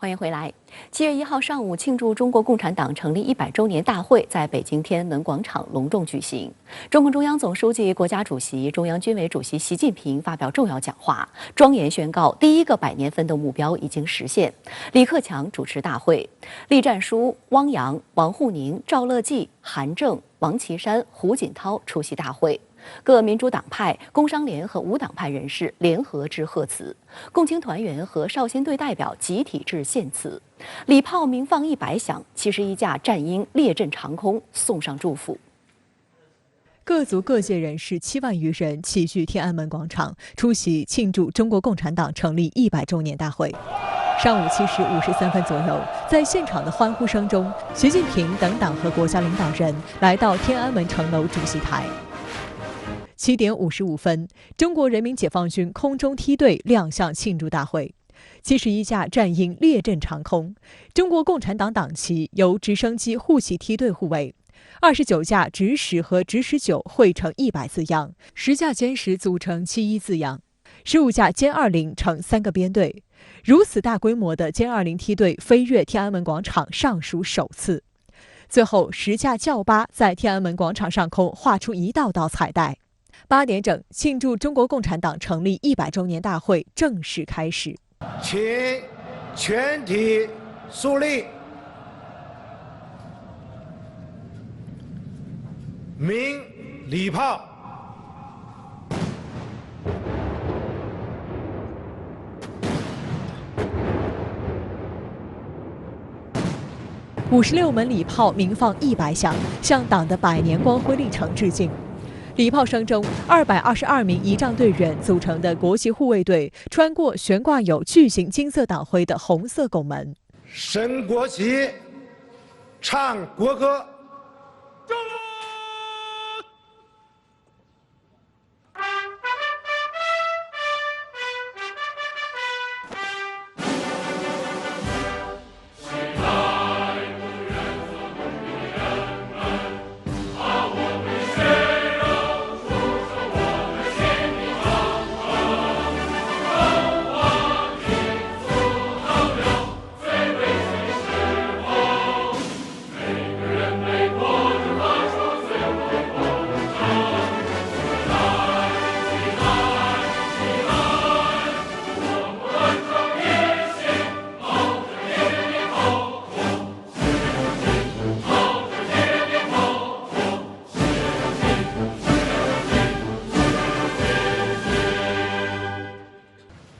欢迎回来。7月1号上午，庆祝中国共产党成立100周年大会在北京天安门广场隆重举行。中共中央总书记、国家主席、中央军委主席习近平发表重要讲话，庄严宣告第一个100年奋斗目标已经实现。李克强主持大会，栗战书、汪洋、王沪宁、赵乐际、韩正、王岐山、胡锦涛出席大会。各民主党派、工商联和无党派人士联合致贺词，共青团员和少先队代表集体致献词。礼炮鸣放100响，71架战鹰列阵长空，送上祝福。各族各界人士7万余人齐聚天安门广场，出席庆祝中国共产党成立100周年大会。上午7时53分左右，在现场的欢呼声中，习近平等党和国家领导人来到天安门城楼主席台。7点55分，中国人民解放军空中梯队亮相庆祝大会。71架战鹰列阵长空，中国共产党党旗由直升机护旗梯队护卫。29架直10和直19绘成100字样，10架歼10组成71字样，15架歼20成3个编队。如此大规模的歼20梯队飞越天安门广场尚属首次。最后10架教八在天安门广场上空画出一道道彩带。8点整，庆祝中国共产党成立100周年大会正式开始。请全体肃立，鸣礼炮。56门礼炮鸣放100响，向党的100年光辉历程致敬。礼炮声中，222名仪仗队员组成的国旗护卫队穿过悬挂有巨型金色党徽的红色拱门，升国旗，唱国歌。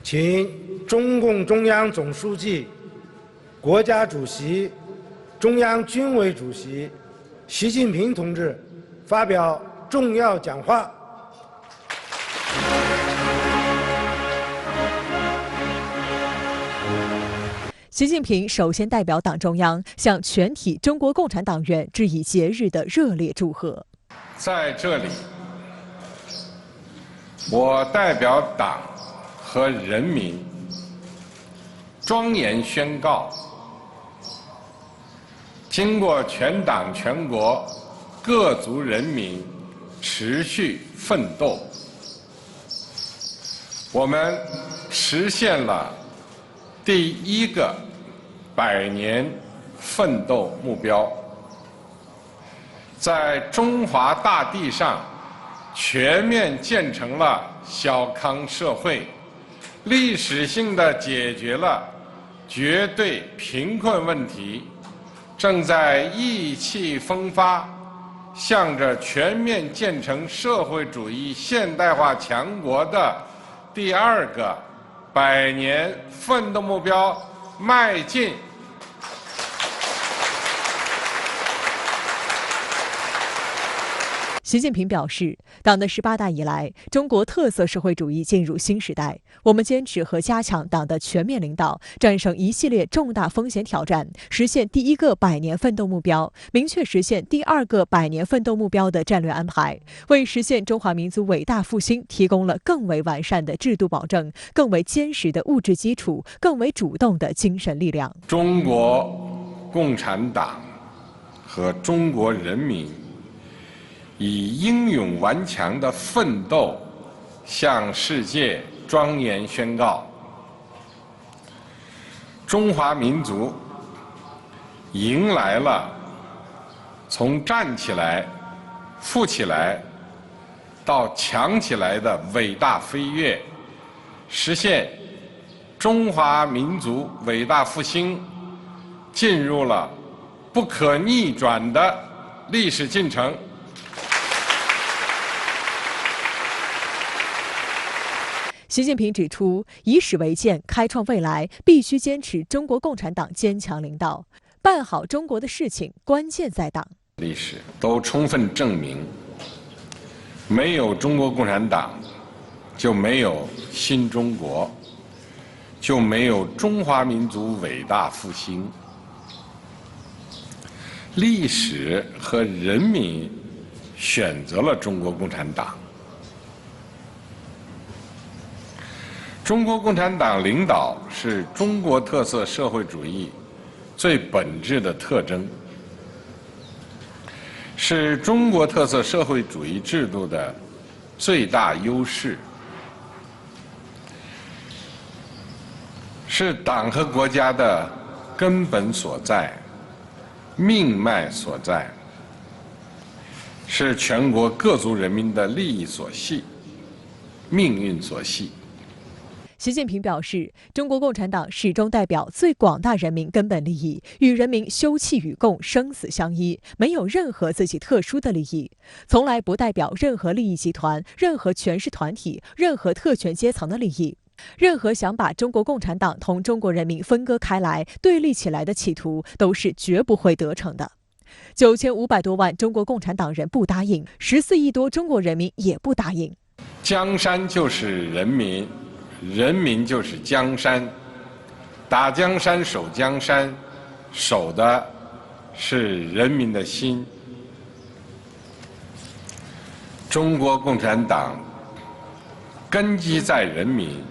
请中共中央总书记、国家主席、中央军委主席习近平同志发表重要讲话。习近平首先代表党中央向全体中国共产党员致以节日的热烈祝贺。在这里，我代表党和人民庄严宣告，经过全党全国各族人民持续奋斗，我们实现了第一个100年奋斗目标，在中华大地上全面建成了小康社会，历史性地解决了绝对贫困问题，正在意气风发，向着全面建成社会主义现代化强国的第2个100年奋斗目标迈进。习近平表示，党的18大以来，中国特色社会主义进入新时代。我们坚持和加强党的全面领导，战胜一系列重大风险挑战，实现第一个100年奋斗目标，明确实现第2个100年奋斗目标的战略安排，为实现中华民族伟大复兴提供了更为完善的制度保证、更为坚实的物质基础、更为主动的精神力量。中国共产党和中国人民以英勇顽强的奋斗，向世界庄严宣告：中华民族迎来了从站起来、富起来到强起来的伟大飞跃，实现中华民族伟大复兴进入了不可逆转的历史进程。习近平指出，以史为鉴，开创未来，必须坚持中国共产党坚强领导，办好中国的事情，关键在党。历史都充分证明，没有中国共产党，就没有新中国，就没有中华民族伟大复兴。历史和人民选择了中国共产党。中国共产党领导是中国特色社会主义最本质的特征，是中国特色社会主义制度的最大优势，是党和国家的根本所在、命脉所在，是全国各族人民的利益所系、命运所系。习近平表示，中国共产党始终代表最广大人民根本利益，与人民休戚与共、生死相依，没有任何自己特殊的利益，从来不代表任何利益集团、任何权势团体、任何特权阶层的利益。任何想把中国共产党同中国人民分割开来、对立起来的企图，都是绝不会得逞的。9500多万中国共产党人不答应，14亿多中国人民也不答应。江山就是人民，人民就是江山，打江山、守江山，守的是人民的心。中国共产党根基在人民，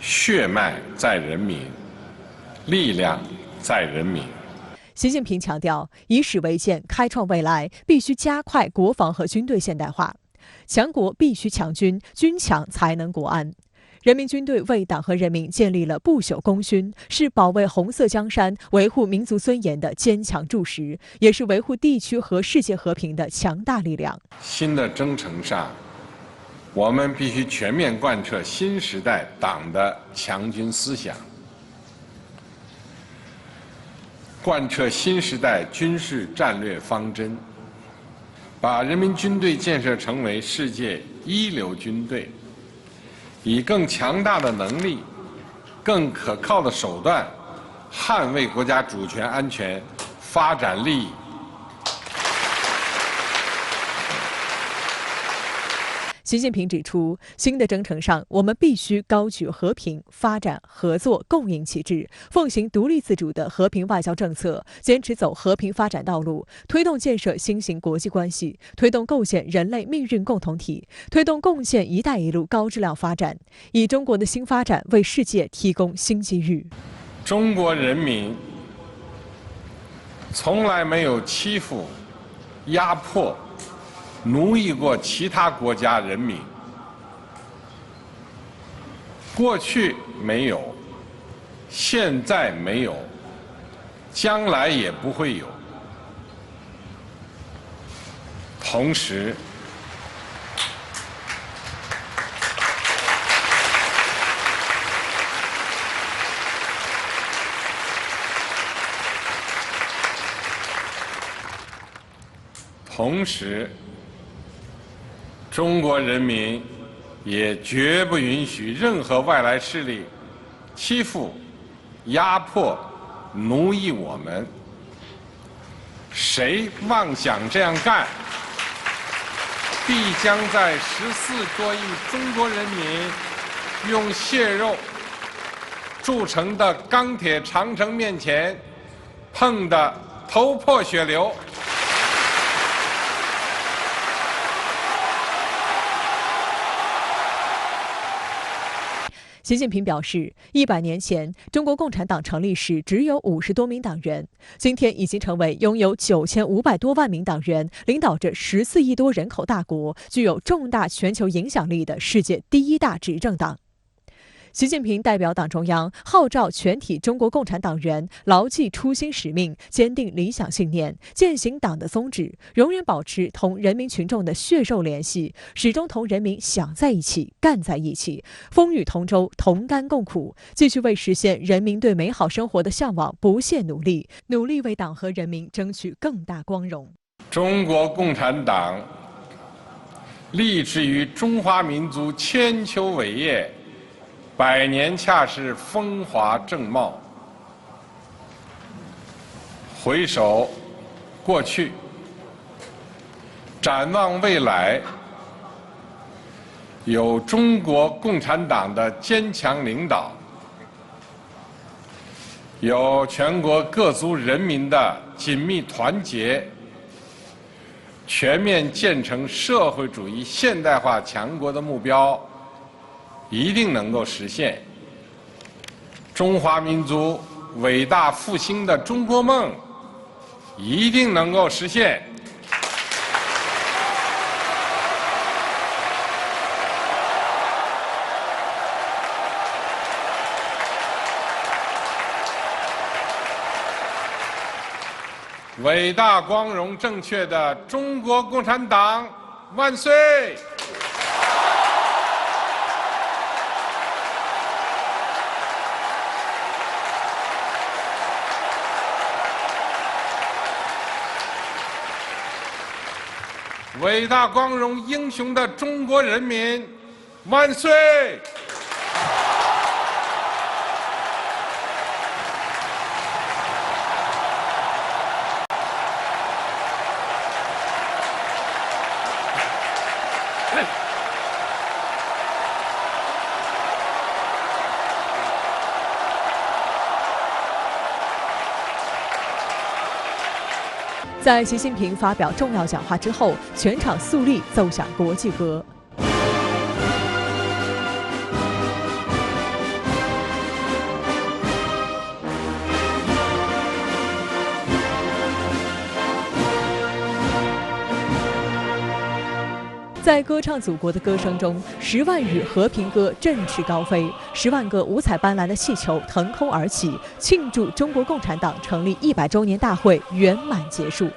血脉在人民，力量在人民。习近平强调，以史为鉴，开创未来，必须加快国防和军队现代化。强国必须强军，军强才能国安。人民军队为党和人民建立了不朽功勋，是保卫红色江山、维护民族尊严的坚强柱石，也是维护地区和世界和平的强大力量。新的征程上，我们必须全面贯彻新时代党的强军思想，贯彻新时代军事战略方针，把人民军队建设成为世界一流军队，以更强大的能力、更可靠的手段，捍卫国家主权、安全、发展利益。习近平指出，新的征程上，我们必须高举和平、发展、合作、共赢旗帜，奉行独立自主的和平外交政策，坚持走和平发展道路，推动建设新型国际关系，推动构建人类命运共同体，推动共建“一带一路”高质量发展，以中国的新发展为世界提供新机遇。中国人民从来没有欺负、压迫、奴役过其他国家人民，过去没有，现在没有，将来也不会有。同时，中国人民也绝不允许任何外来势力欺负、压迫、奴役我们。谁妄想这样干，必将在14多亿中国人民用血肉铸成的钢铁长城面前碰得头破血流。习近平表示，100年前，中国共产党成立时只有50多名党员，今天已经成为拥有9500多万名党员，领导着14亿多人口大国，具有重大全球影响力的世界第1大执政党。习近平代表党中央号召全体中国共产党员牢记初心使命，坚定理想信念，践行党的宗旨，永远保持同人民群众的血肉联系，始终同人民想在一起、干在一起，风雨同舟、同甘共苦，继续为实现人民对美好生活的向往不懈努力，努力为党和人民争取更大光荣。中国共产党立志于中华民族千秋伟业，百年恰是风华正茂。回首过去，展望未来，有中国共产党的坚强领导，有全国各族人民的紧密团结，全面建成社会主义现代化强国的目标一定能够实现，中华民族伟大复兴的中国梦一定能够实现。伟大、光荣、正确的中国共产党万岁！伟大、光荣、英雄的中国人民万岁！在习近平发表重要讲话之后，全场肃立奏响国际歌。在歌唱祖国的歌声中，10万语和平歌振翅高飞，10万个五彩斑斓的气球腾空而起，庆祝中国共产党成立100周年大会圆满结束。